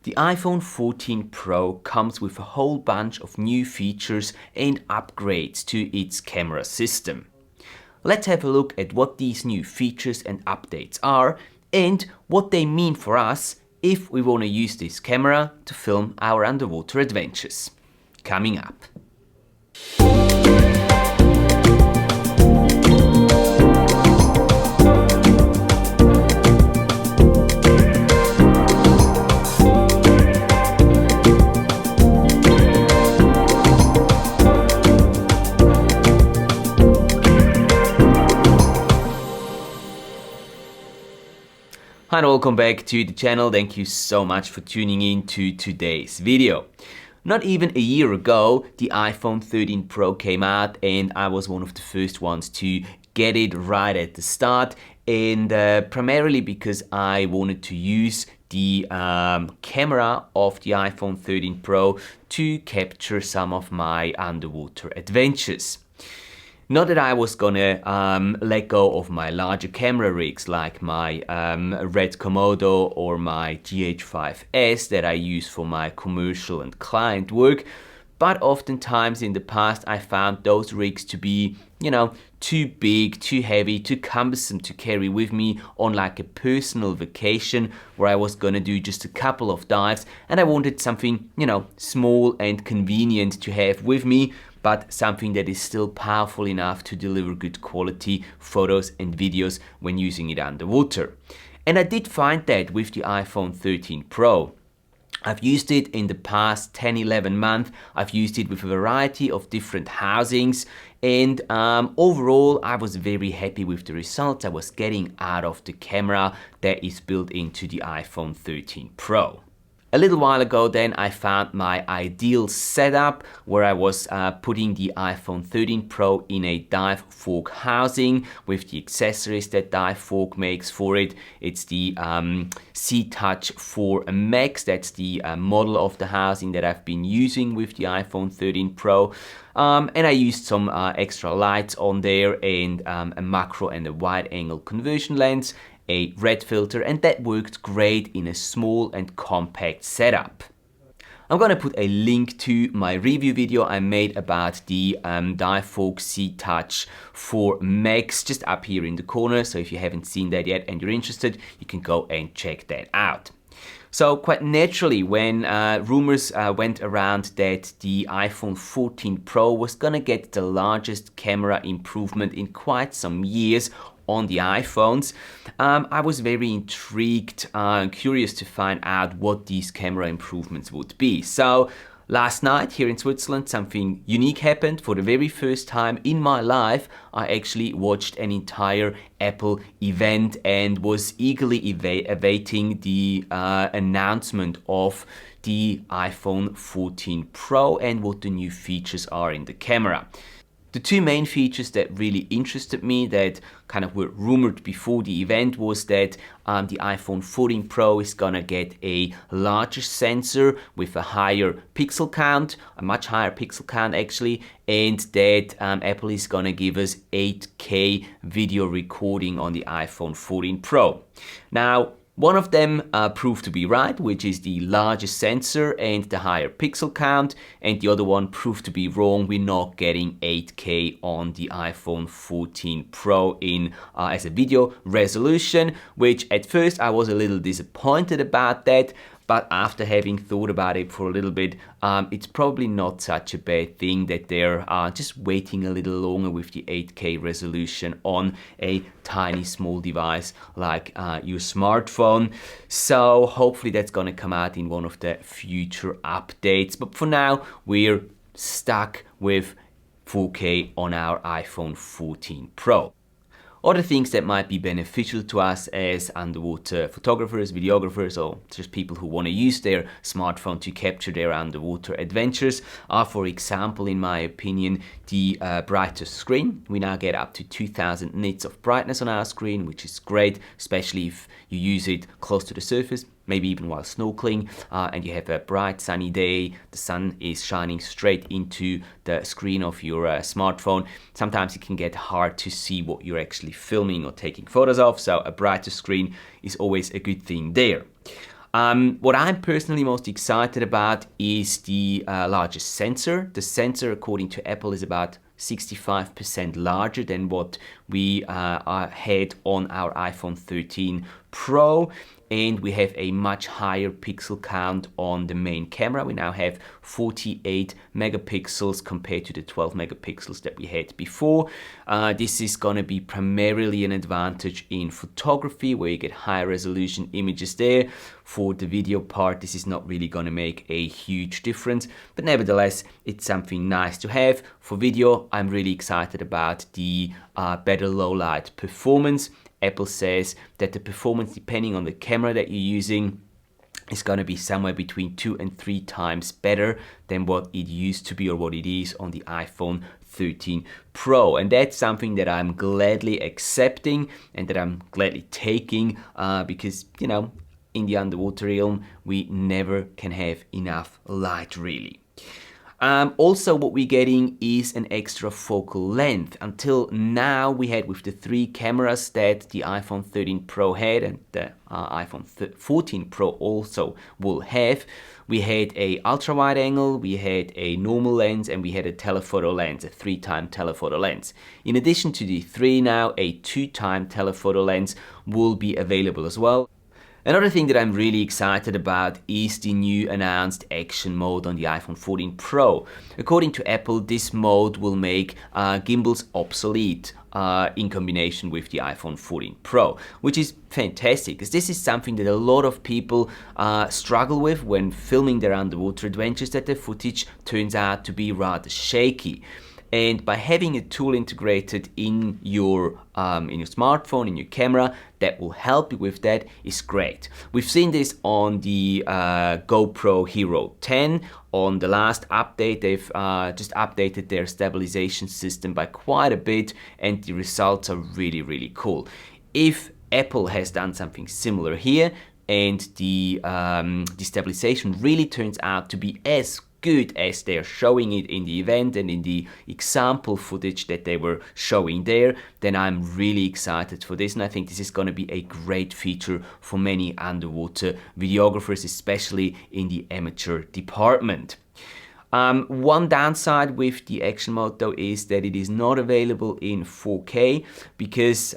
The iPhone 14 Pro comes with a whole bunch of new features and upgrades to its camera system. Let's have a look at what these new features and updates are and what they mean for us if we want to use this camera to film our underwater adventures. Coming up. Hi and welcome back to the channel. Thank you so much for tuning in to today's video. Not even a year ago, the iPhone 13 Pro came out and I was one of the first ones to get it right at the start, and primarily because I wanted to use the camera of the iPhone 13 Pro to capture some of my underwater adventures. Not that I was gonna let go of my larger camera rigs like my Red Komodo or my GH5S that I use for my commercial and client work, but oftentimes in the past I found those rigs to be, too big, too heavy, too cumbersome to carry with me on like a personal vacation where I was gonna do just a couple of dives, and I wanted something, small and convenient to have with me, but something that is still powerful enough to deliver good quality photos and videos when using it underwater. And I did find that with the iPhone 13 Pro. I've used it in the past 10-11 months. I've used it with a variety of different housings, and overall I was very happy with the results I was getting out of the camera that is built into the iPhone 13 Pro. A little while ago then I found my ideal setup where I was putting the iPhone 13 Pro in a Divevolk housing with the accessories that Divevolk makes for it. It's the SeaTouch 4 Max, that's the model of the housing that I've been using with the iPhone 13 Pro. And I used some extra lights on there and a macro and a wide angle conversion lens, a red filter, and that worked great in a small and compact setup. I'm gonna put a link to my review video I made about the Divevolk SeaTouch 4 Max just up here in the corner, so if you haven't seen that yet and you're interested, you can go and check that out. So quite naturally, when rumors went around that the iPhone 14 Pro was gonna get the largest camera improvement in quite some years on the iPhones, I was very intrigued and curious to find out what these camera improvements would be. So last night here in Switzerland, something unique happened. For the very first time in my life, I actually watched an entire Apple event and was eagerly awaiting the announcement of the iPhone 14 Pro and what the new features are in the camera. The two main features that really interested me that kind of were rumored before the event was that the iPhone 14 Pro is gonna get a larger sensor with a higher pixel count, a much higher pixel count actually, and that Apple is gonna give us 8K video recording on the iPhone 14 Pro. Now, one of them proved to be right, which is the largest sensor and the higher pixel count, and the other one proved to be wrong. We're not getting 8K on the iPhone 14 Pro in as a video resolution, which at first I was a little disappointed about that, but after having thought about it for a little bit, it's probably not such a bad thing that they're just waiting a little longer with the 8K resolution on a tiny small device like your smartphone. So hopefully that's gonna come out in one of the future updates. But for now, we're stuck with 4K on our iPhone 14 Pro. Other things that might be beneficial to us as underwater photographers, videographers, or just people who want to use their smartphone to capture their underwater adventures are, for example, in my opinion, the brighter screen. We now get up to 2000 nits of brightness on our screen, which is great, especially if you use it close to the surface. maybe even while snorkeling, and you have a bright sunny day, the sun is shining straight into the screen of your smartphone. Sometimes it can get hard to see what you're actually filming or taking photos of, so a brighter screen is always a good thing there. What I'm personally most excited about is the largest sensor. The sensor, according to Apple, is about 65% larger than what we had on our iPhone 13 Pro, and we have a much higher pixel count on the main camera. We now have 48 megapixels compared to the 12 megapixels that we had before. This is going to be primarily an advantage in photography, where you get high resolution images there. For the video part, this is not really going to make a huge difference, but nevertheless, it's something nice to have. For video, I'm really excited about the better low light performance. Apple says that the performance, depending on the camera that you're using, is going to be somewhere between 2 and 3 times better than what it used to be or what it is on the iPhone 13 Pro. And that's something that I'm gladly accepting and that I'm gladly taking because, you know, in the underwater realm, we never can have enough light, really. Also, what we're getting is an extra focal length. Until now, we had with the 3 cameras that the iPhone 13 Pro had, and the iPhone 14 Pro also will have, we had a ultra wide angle, we had a normal lens, and we had a telephoto lens, a 3-time telephoto lens. In addition to the 3 now, a 2-time telephoto lens will be available as well. Another thing that I'm really excited about is the new announced action mode on the iPhone 14 Pro. According to Apple, this mode will make gimbals obsolete in combination with the iPhone 14 Pro, which is fantastic, because this is something that a lot of people struggle with when filming their underwater adventures, that the footage turns out to be rather shaky. And by having a tool integrated in your smartphone, in your camera, that will help you with that is great. We've seen this on the GoPro Hero 10. On the last update, they've just updated their stabilization system by quite a bit, and the results are really, really cool. If Apple has done something similar here, and the stabilization really turns out to be as good as they're showing it in the event and in the example footage that they were showing there, then I'm really excited for this, and I think this is going to be a great feature for many underwater videographers, especially in the amateur department. One downside with the action mode though is that it is not available in 4K, because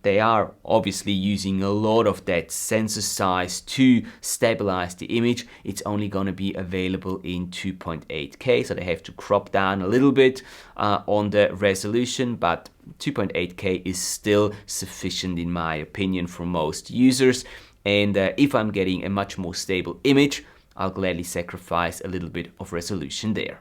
they are obviously using a lot of that sensor size to stabilize the image. It's only going to be available in 2.8K, so they have to crop down a little bit on the resolution, but 2.8K is still sufficient in my opinion for most users. And if I'm getting a much more stable image, I'll gladly sacrifice a little bit of resolution there.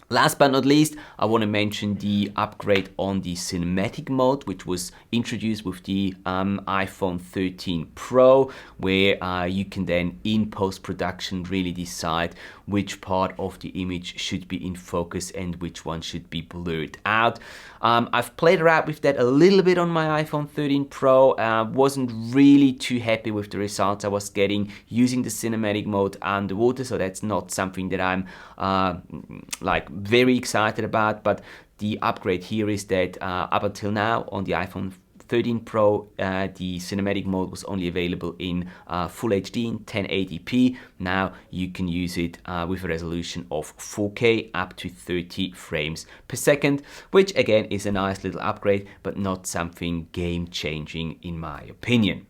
Last but not least, I want to mention the upgrade on the cinematic mode, which was introduced with the iPhone 13 Pro, where you can then in post-production really decide which part of the image should be in focus and which one should be blurred out. I've played around with that a little bit on my iPhone 13 Pro. Wasn't really too happy with the results I was getting using the cinematic mode underwater, so that's not something that I'm very excited about. But the upgrade here is that up until now on the iPhone 13 Pro, the cinematic mode was only available in Full HD in 1080p. Now you can use it with a resolution of 4K up to 30 frames per second, which again is a nice little upgrade, but not something game-changing in my opinion.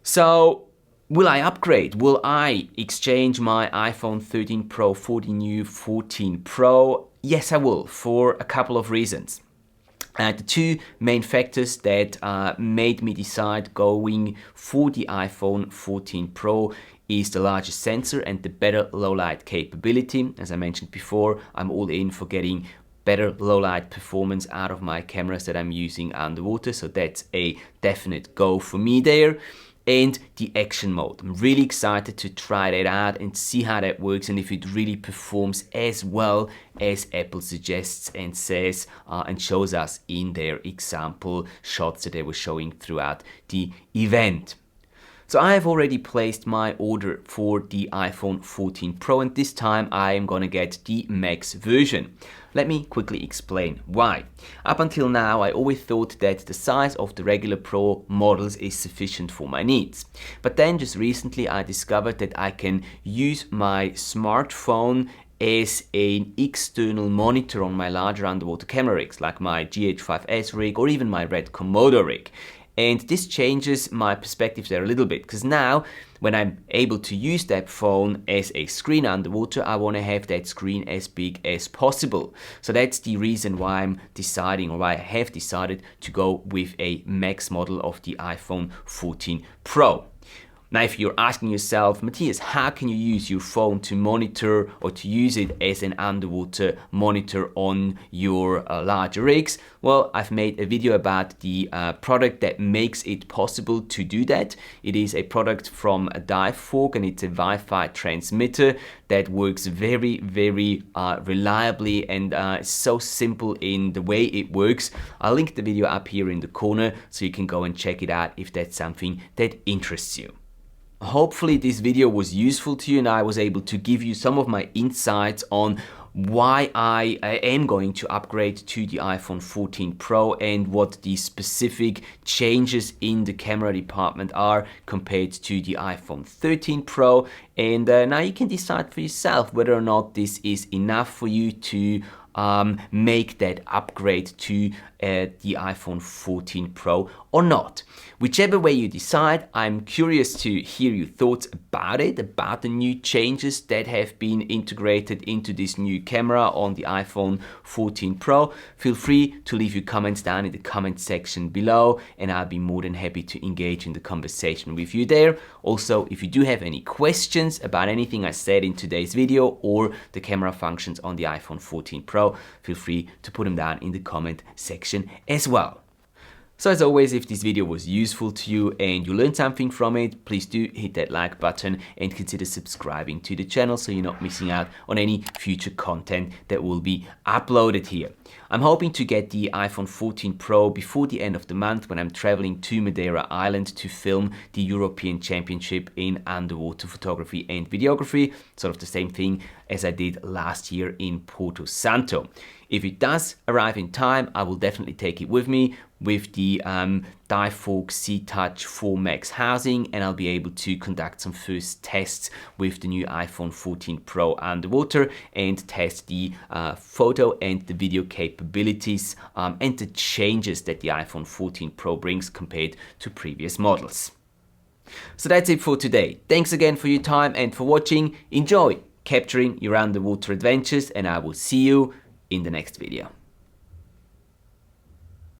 So, will I upgrade? Will I exchange my iPhone 13 Pro for the new 14 Pro? Yes, I will, for a couple of reasons. The 2 main factors that made me decide going for the iPhone 14 Pro is the larger sensor and the better low light capability. As I mentioned before, I'm all in for getting better low light performance out of my cameras that I'm using underwater, so that's a definite go for me there. And the action mode. I'm really excited to try that out and see how that works, and if it really performs as well as Apple suggests and says and shows us in their example shots that they were showing throughout the event. So I have already placed my order for the iPhone 14 Pro, and this time I am gonna get the Max version. Let me quickly explain why. Up until now, I always thought that the size of the regular Pro models is sufficient for my needs. But then just recently I discovered that I can use my smartphone as an external monitor on my larger underwater camera rigs, like my GH5S rig or even my Red Komodo rig. And this changes my perspective there a little bit, because now when I'm able to use that phone as a screen underwater, I want to have that screen as big as possible. So that's the reason why I'm deciding, or why I have decided to go with a Max model of the iPhone 14 Pro. Now, if you're asking yourself, Matthias, how can you use your phone to monitor or to use it as an underwater monitor on your larger rigs? Well, I've made a video about the product that makes it possible to do that. It is a product from Divevolk, and it's a Wi-Fi transmitter that works very, very reliably and so simple in the way it works. I'll link the video up here in the corner so you can go and check it out if that's something that interests you. Hopefully this video was useful to you and I was able to give you some of my insights on why I am going to upgrade to the iPhone 14 Pro and what the specific changes in the camera department are compared to the iPhone 13 Pro. And now you can decide for yourself whether or not this is enough for you to make that upgrade to the iPhone 14 Pro or not. Whichever way you decide, I'm curious to hear your thoughts about it, about the new changes that have been integrated into this new camera on the iPhone 14 Pro. Feel free to leave your comments down in the comment section below, and I'll be more than happy to engage in the conversation with you there. Also, if you do have any questions about anything I said in today's video or the camera functions on the iPhone 14 Pro, feel free to put them down in the comment section as well. So as always, if this video was useful to you and you learned something from it, please do hit that like button and consider subscribing to the channel so you're not missing out on any future content that will be uploaded here. I'm hoping to get the iPhone 14 Pro before the end of the month when I'm traveling to Madeira Island to film the European Championship in underwater photography and videography, sort of the same thing as I did last year in Porto Santo. If it does arrive in time, I will definitely take it with me with the Divevolk SeaTouch 4 Max housing, and I'll be able to conduct some first tests with the new iPhone 14 Pro underwater and test the photo and the video capabilities and the changes that the iPhone 14 Pro brings compared to previous models. So that's it for today. Thanks again for your time and for watching. Enjoy capturing your underwater adventures, and I will see you in the next video.